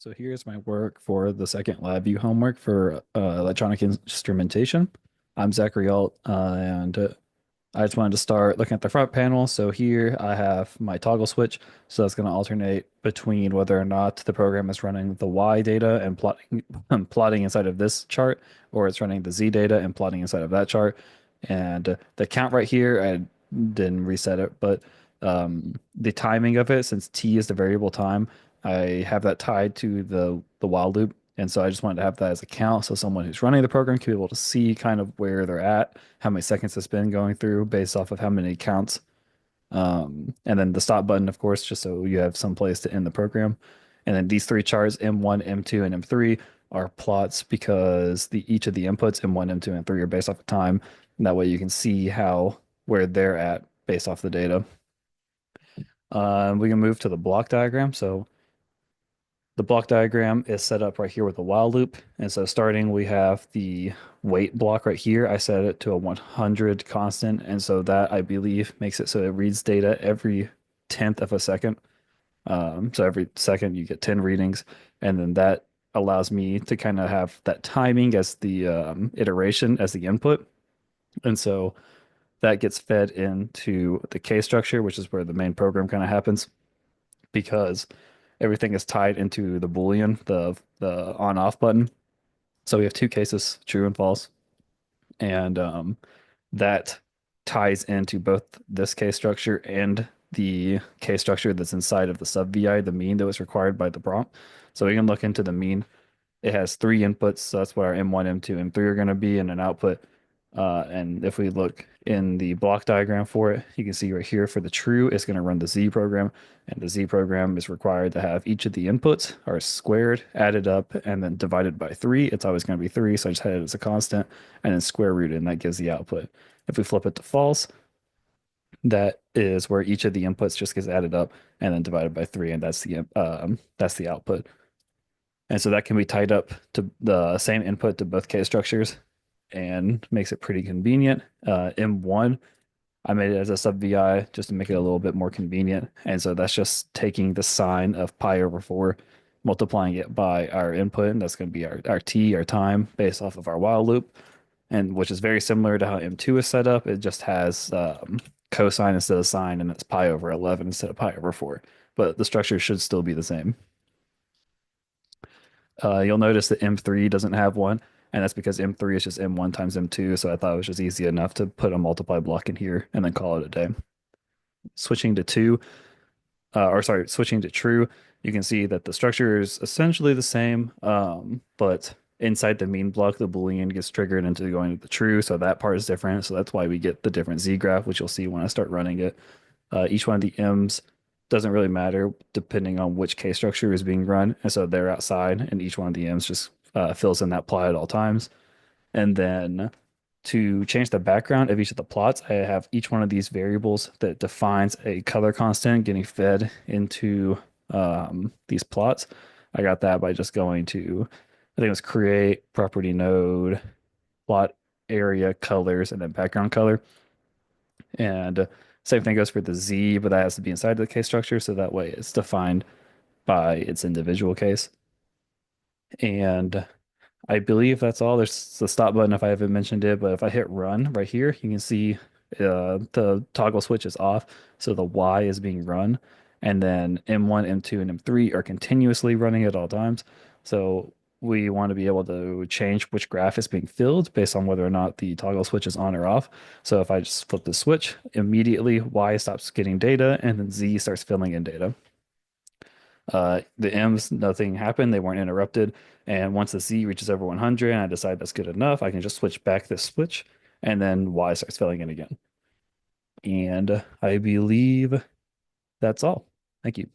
So here's my work for the second LabVIEW homework for electronic instrumentation. I'm Zachary Alt, and I just wanted to start looking at the front panel. So here I have my toggle switch. So that's going to alternate between whether or not the program is running the Y data and plotting plotting inside of this chart, or it's running the Z data and plotting inside of that chart. And the count right here, I didn't reset it, but the timing of it, since T is the variable time, I have that tied to the while loop. And so I just wanted to have that as a count so someone who's running the program can be able to see kind of where they're at, how many seconds it's been going through based off of how many counts. And then the stop button, of course, just so you have some place to end the program. And then these three charts, M1, M2, and M3, are plots because each of the inputs, M1, M2, and 3, are based off of time. And that way you can see where they're at based off the data. We can move to the block diagram. So the block diagram is set up right here with a while loop. And so starting, we have the wait block right here. I set it to a 100 constant. And so that, I believe, makes it so it reads data every 10th of a second. So every second you get 10 readings. And then that allows me to kind of have that timing as the iteration as the input. And so that gets fed into the K structure, which is where the main program kind of happens because everything is tied into the Boolean, the on off button. So we have two cases, true and false, and that ties into both this case structure and the case structure that's inside of the sub VI, the mean that was required by the prompt. So we can look into the mean. It has three inputs, so that's what our M1, M2, M3 are going to be in an output. And if we look in the block diagram for it, you can see right here for the true, it's going to run the Z program, and the Z program is required to have each of the inputs are squared, added up, and then divided by 3. It's always going to be 3, so I just had it as a constant, and then square rooted, and that gives the output. If we flip it to false, that is where each of the inputs just gets added up and then divided by 3, and that's the output. And so that can be tied up to the same input to both case structures and makes it pretty convenient. M1, I made it as a sub VI just to make it a little bit more convenient. And so that's just taking the sine of pi over 4, multiplying it by our input, and that's going to be our t, our time, based off of our while loop, and which is very similar to how M2 is set up. It just has cosine instead of sine, and it's pi over 11 instead of pi over 4. But the structure should still be the same. You'll notice that M3 doesn't have one, and that's because M3 is just M1 times M2, so I thought it was just easy enough to put a multiply block in here and then call it a day. Switching to switching to true, you can see that the structure is essentially the same, but inside the mean block, the Boolean gets triggered into going to the true, so that part is different. So that's why we get the different Z graph, which you'll see when I start running it. Each one of the M's doesn't really matter depending on which K structure is being run. And so they're outside, and each one of the M's just fills in that plot at all times. And then to change the background of each of the plots, I have each one of these variables that defines a color constant getting fed into these plots. I got that by just going to, I think it was create property node, plot area colors, and then background color. And same thing goes for the Z, but that has to be inside the case structure, so that way it's defined by its individual case. And I believe that's all. There's the stop button if I haven't mentioned it, but if I hit run right here, you can see the toggle switch is off, so the Y is being run, and then M1, M2, and M3 are continuously running at all times. So we want to be able to change which graph is being filled based on whether or not the toggle switch is on or off. So if I just flip the switch, immediately Y stops getting data, and then Z starts filling in data. The M's, nothing happened. They weren't interrupted. And once the Z reaches over 100 and I decide that's good enough, I can just switch back this switch and then Y starts filling in again. And I believe that's all. Thank you.